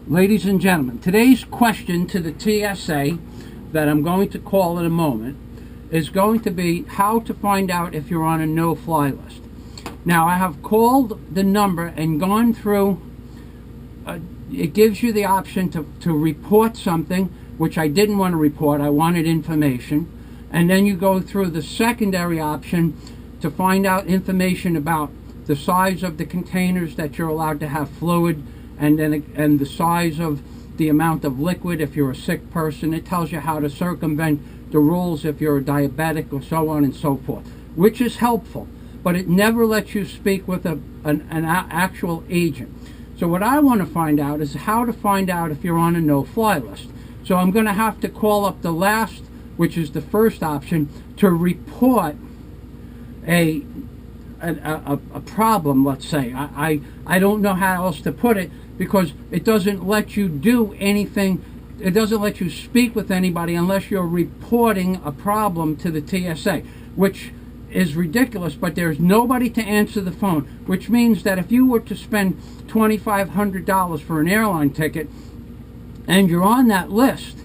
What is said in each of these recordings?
Ladies and gentlemen, today's question to the T.S.A. that I'm going to call in a moment is going to be how to find out if you're on a no-fly list. Now, I have called the number and gone through, it gives you the option to report something, which I didn't want to report, I wanted information, and then you go through the secondary option to find out information about the size of the containers that you're allowed to have fluid, and the size of the amount of liquid if you're a sick person. It tells you how to circumvent the rules if you're a diabetic, or so on and so forth, which is helpful, but it never lets you speak with an actual agent. So what I want to find out is how to find out if you're on a no-fly list. So I'm going to have to call up the last, which is the first option, to report a problem, let's say. I don't know how else to put it, because it doesn't let you do anything. It doesn't let you speak with anybody unless you're reporting a problem to the T.S.A., which is ridiculous, but there's nobody to answer the phone, which means that if you were to spend $2,500 for an airline ticket and you're on that list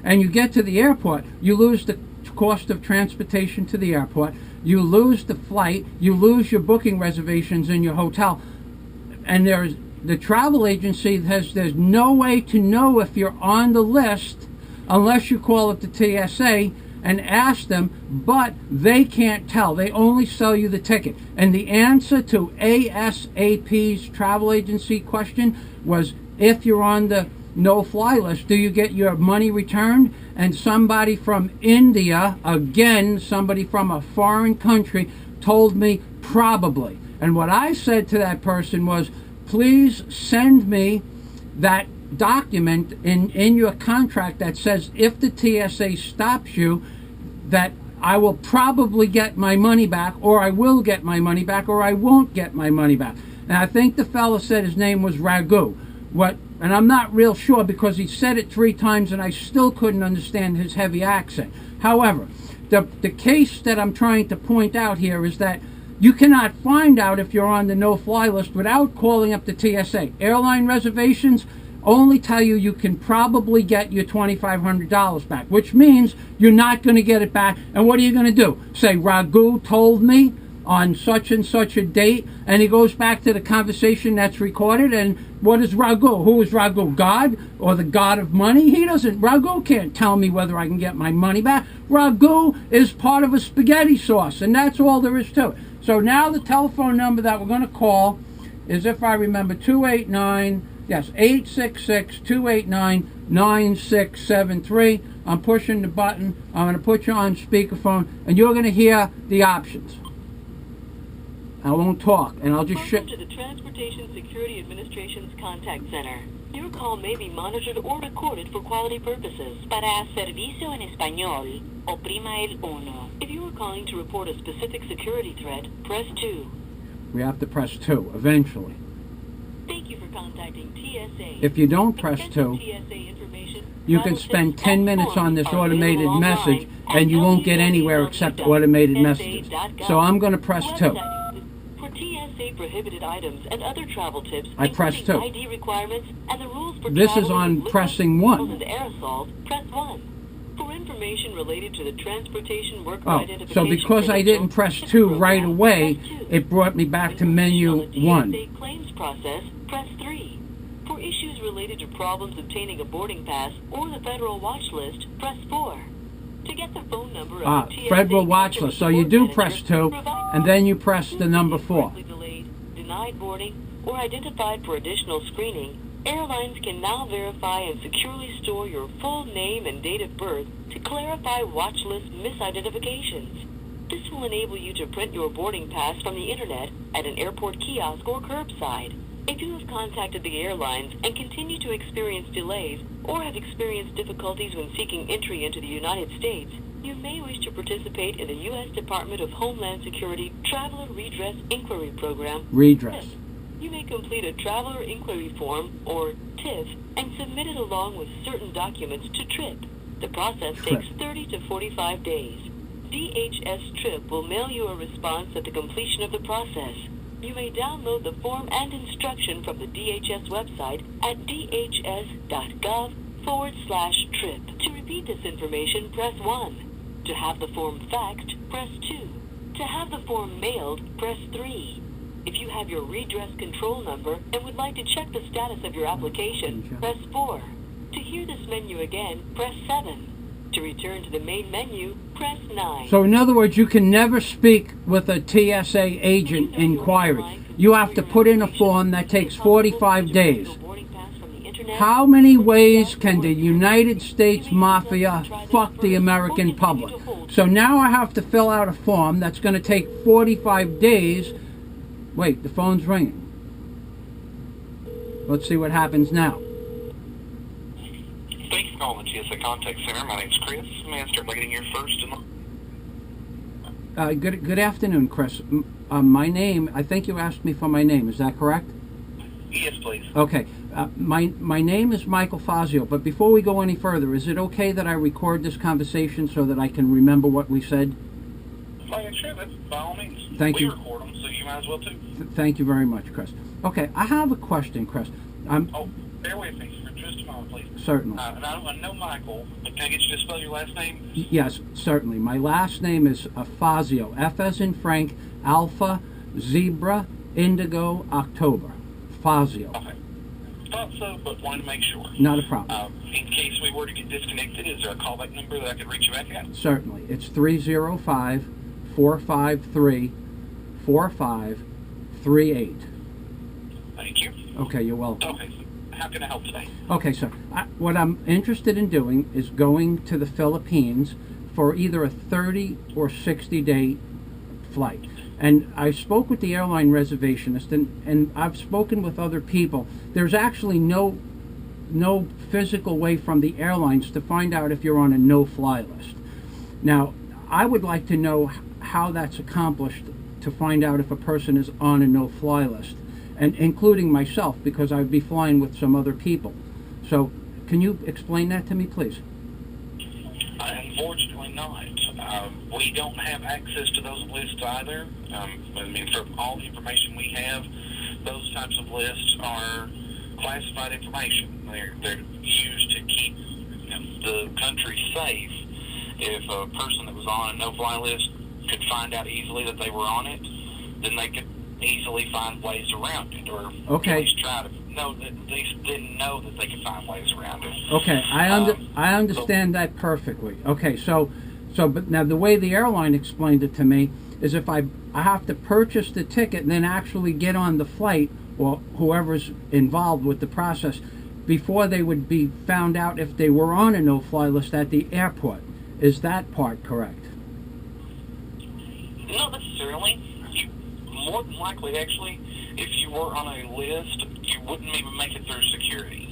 and you get to the airport, you lose the cost of transportation to the airport, you lose the flight, you lose your booking reservations in your hotel, and the travel agency there's no way to know if you're on the list unless you call up the T.S.A. and ask them, but they can't tell. They only sell you the ticket. And the answer to A.S.A.P's travel agency question was, if you're on the no-fly list, do you get your money returned? And somebody from India, again, somebody from a foreign country, told me probably. And what I said to that person was, please send me that document in your contract that says if the T.S.A. stops you, that I will probably get my money back, or I will get my money back, or I won't get my money back. And I think the fellow said his name was Raghu. And I'm not real sure, because he said it 3 times and I still couldn't understand his heavy accent. However, the case that I'm trying to point out here is that you cannot find out if you're on the no-fly list without calling up the T.S.A. Airline reservations only tell you you can probably get your $2,500 back, which means you're not going to get it back. And what are you going to do? Say, Raghu told me on such and such a date, and he goes back to the conversation that's recorded, and what is Raghu? Who is Raghu? God? Or the God of money? Raghu can't tell me whether I can get my money back. Raghu is part of a spaghetti sauce, and that's all there is to it. So now the telephone number that we're going to call is, if I remember, 866-289-9673. I'm pushing the button. I'm going to put you on speakerphone, and you're going to hear the options. I won't talk, and I'll just Welcome to the Transportation Security Administration's contact center. Your call may be monitored or recorded for quality purposes. Para servicio en español, oprima el uno. If you are calling to report a specific security threat, press 2. We have to press 2 eventually. Thank you for contacting T.S.A. If you don't press 2, you can spend 10 minutes on this automated message, and you won't get anywhere except automated messages. So I'm going to press 2. T.S.A. prohibited items and other travel tips, I press 2. ID requirements and the rules for this is on pressing 1. And aerosols, press 1. For information related to the transportation worker identification. So because I didn't press 2 right away, it brought me back to menu 1. TSA claims process, press 3. For issues related to problems obtaining a boarding pass or the federal watch list, press 4. To get the phone number of the TSA federal watch list. So you do press 2, and then you press the number 4. Delayed, denied boarding, or identified for additional screening, airlines can now verify and securely store your full name and date of birth to clarify watch list misidentifications. This will enable you to print your boarding pass from the internet at an airport kiosk or curbside. If you have contacted the airlines and continue to experience delays or have experienced difficulties when seeking entry into the United States, you may wish to participate in the U.S. Department of Homeland Security Traveler Redress Inquiry Program. Redress. You may complete a Traveler Inquiry Form, or TIF, and submit it along with certain documents to TRIP. The process takes 30 to 45 days. DHS TRIP will mail you a response at the completion of the process. You may download the form and instruction from the DHS website at dhs.gov/trip. To repeat this information, press 1. To have the form faxed, press 2. To have the form mailed, press 3. If you have your redress control number and would like to check the status of your application, press 4. To hear this menu again, press 7. To return to the main menu, press 9. So in other words, you can never speak with a T.S.A. agent inquiry. You have to put in a form that takes 45 days. How many ways can the United States Mafia fuck the American public? So now I have to fill out a form that's going to take 45 days. Wait, the phone's ringing. Let's see what happens now. Thank you for calling the T.S.A. Contact Center. My name's Chris. May I start by getting your first and Good afternoon, Chris. My name, I think you asked me for my name. Is that correct? Yes, please. Okay. My name is Michael Fazio, but before we go any further, is it okay that I record this conversation so that I can remember what we said? Sure, that's by all means. Thank you. We record them, so you might as well too. Thank you very much, Chris. Okay, I have a question, Chris. Bear with me for just a moment, please. Certainly. And I know Michael, but can I get you to spell your last name? Yes, certainly. My last name is Fazio. F as in Frank, Alpha, Zebra, Indigo, October. Fazio. Okay. Thought so, but wanted to make sure. Not a problem. In case we were to get disconnected, is there a callback number that I could reach you back at? Certainly. It's 305-453-4538. Thank you. Okay, you're welcome. Okay, so how can I help today? Okay, sir. What I'm interested in doing is going to the Philippines for either a 30 or 60-day flight. And I spoke with the airline reservationist, and I've spoken with other people. There's actually no physical way from the airlines to find out if you're on a no-fly list. Now, I would like to know how that's accomplished to find out if a person is on a no-fly list, and including myself, because I'd be flying with some other people. So, can you explain that to me, please? Unfortunately not. We don't have access to those lists either. I mean, from all the information we have, those types of lists are classified information. They're used to keep the country safe. If a person that was on a no-fly list could find out easily that they were on it, then they could easily find ways around it, or at least try to know that they didn't know that they could find ways around it. Okay, I understand that perfectly. Okay, but now the way the airline explained it to me is if I have to purchase the ticket and then actually get on the flight, or whoever's involved with the process, before they would be found out if they were on a no-fly list at the airport. Is that part correct? Not necessarily. More than likely, actually, if you were on a list, you wouldn't even make it through security.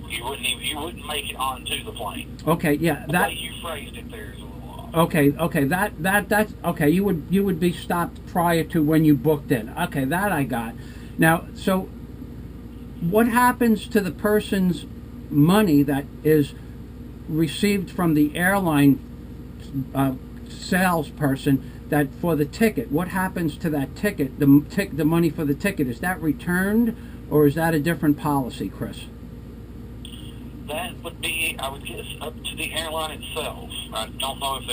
You wouldn't make it onto the plane. Okay, yeah, The way you phrased it there is a little off. Okay, that's okay. You would be stopped prior to when you booked in. Okay, that I got. Now, so what happens to the person's money that is received from the airline salesperson that for the ticket? What happens to that ticket? The money for the ticket, is that returned, or is that a different policy, Chris? That would be, I would guess, up to the airline itself. I don't know if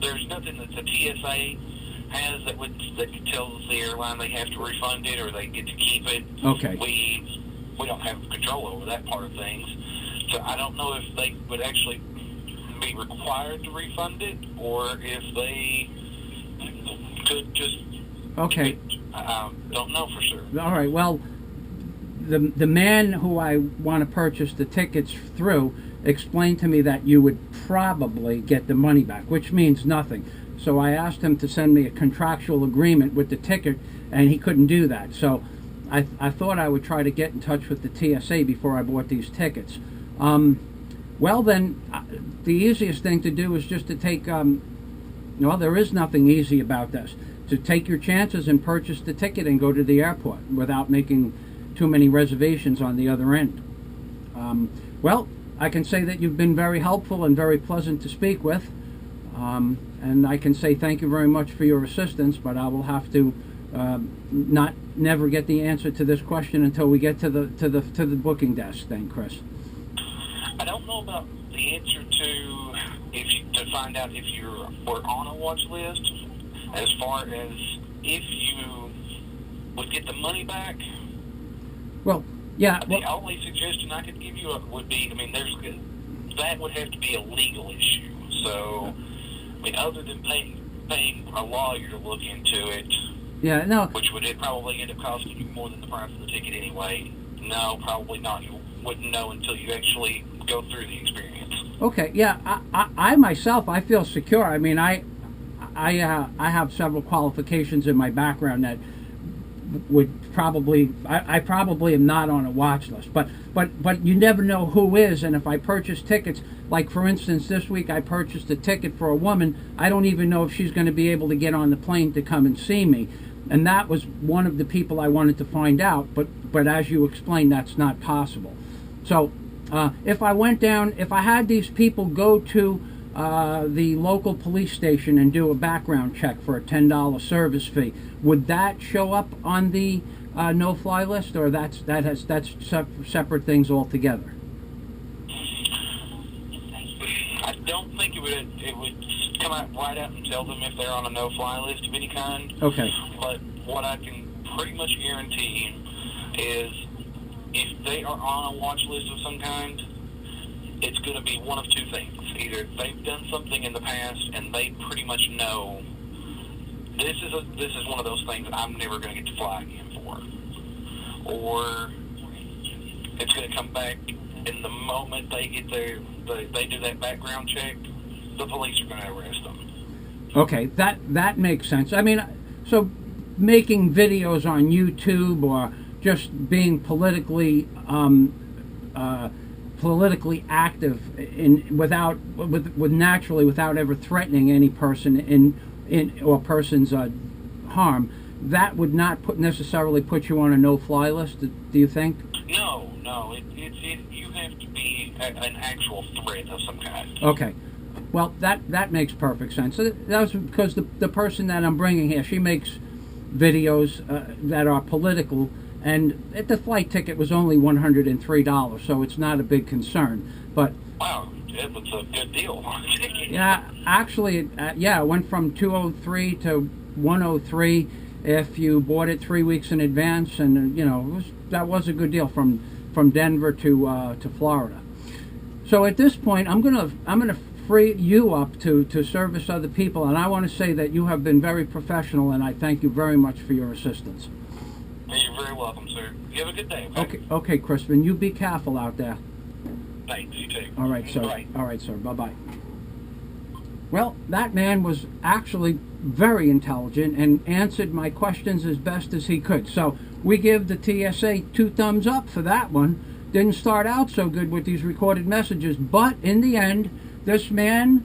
there's nothing that the T.S.A. has that tells the airline they have to refund it or they get to keep it. Okay. We don't have control over that part of things, so I don't know if they would actually be required to refund it or if they could just. Okay. I don't know for sure. All right. Well, the man who I want to purchase the tickets through explained to me that you would probably get the money back, which means nothing. So I asked him to send me a contractual agreement with the ticket, and he couldn't do that. So I thought I would try to get in touch with the T.S.A. before I bought these tickets. Well, then, the easiest thing to do is just to take, well, there is nothing easy about this. To take your chances and purchase the ticket and go to the airport without making too many reservations on the other end. Well, I can say that you've been very helpful and very pleasant to speak with. And I can say thank you very much for your assistance, but I will have to never get the answer to this question until we get to the booking desk, then, Chris? I don't know about the answer to find out if you were on a watch list. As far as if you would get the money back. Well, yeah. The only suggestion I could give you would be, I mean, that would have to be a legal issue. So, I mean, other than paying a lawyer to look into it, yeah, no, which would probably end up costing you more than the price of the ticket anyway. No, probably not. You wouldn't know until you actually go through the experience. Okay, yeah, I myself, I feel secure. I mean, I have several qualifications in my background that would probably, I probably am not on a watch list, but you never know who is. And if I purchase tickets, like for instance this week I purchased a ticket for a woman, I don't even know if she's going to be able to get on the plane to come and see me, and that was one of the people I wanted to find out, but as you explained, that's not possible. So if I went down, if I had these people go to the local police station and do a background check for a $10 service fee, would that show up on the no-fly list, or that's separate things altogether? I don't think it would come out right out and tell them if they're on a no-fly list of any kind. Okay. But what I can pretty much guarantee is if they are on a watch list of some kind, it's going to be one of two things. Either they've done something in the past and they pretty much know this is one of those things that I'm never going to get to fly again for, or it's going to come back, and the moment they get they do that background check, the police are going to arrest them. Okay, that makes sense. I mean, so making videos on YouTube or just being politically active naturally without ever threatening any person in or person's harm, that would not necessarily put you on a no-fly list, do you think? No, you have to be an actual threat of some kind. Okay, well that makes perfect sense. So that was because the person that I'm bringing here, she makes videos that are political, and the flight ticket was only $103, so it's not a big concern. But wow, it was a good deal. Yeah, actually, it went from $203 to $103 if you bought it 3 weeks in advance, and that was a good deal from Denver to Florida. So at this point, I'm gonna free you up to service other people, and I want to say that you have been very professional, and I thank you very much for your assistance. You're very welcome, sir. You have a good day. Okay, Crispin, you be careful out there. Thanks, you too. All right, sir. Bye. All right, sir. Bye-bye. Well, that man was actually very intelligent and answered my questions as best as he could. So we give the T.S.A. 2 thumbs up for that one. Didn't start out so good with these recorded messages, but in the end, this man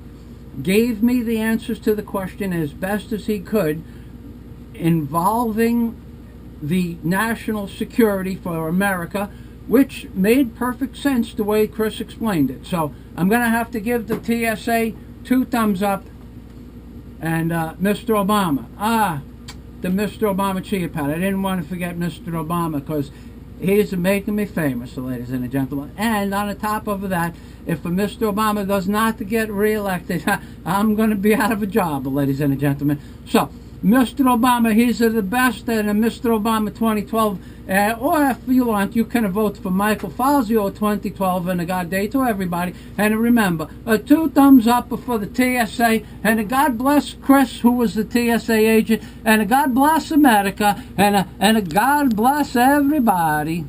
gave me the answers to the question as best as he could, involving the national security for America, which made perfect sense the way Chris explained it. So I'm going to have to give the T.S.A. 2 thumbs up. And Mr. Obama, the Mr. Obama Chia Pet. I didn't want to forget Mr. Obama because he's making me famous, ladies and gentlemen. And on the top of that, if Mr. Obama does not get reelected, I'm going to be out of a job, ladies and gentlemen. So, Mr. Obama, he's the best, and Mr. Obama 2012, or if you want, you can vote for Michael Fazio 2012, and a God day to everybody. And remember, 2 thumbs up for the TSA, and God bless Chris, who was the TSA agent, and God bless America, and God bless everybody.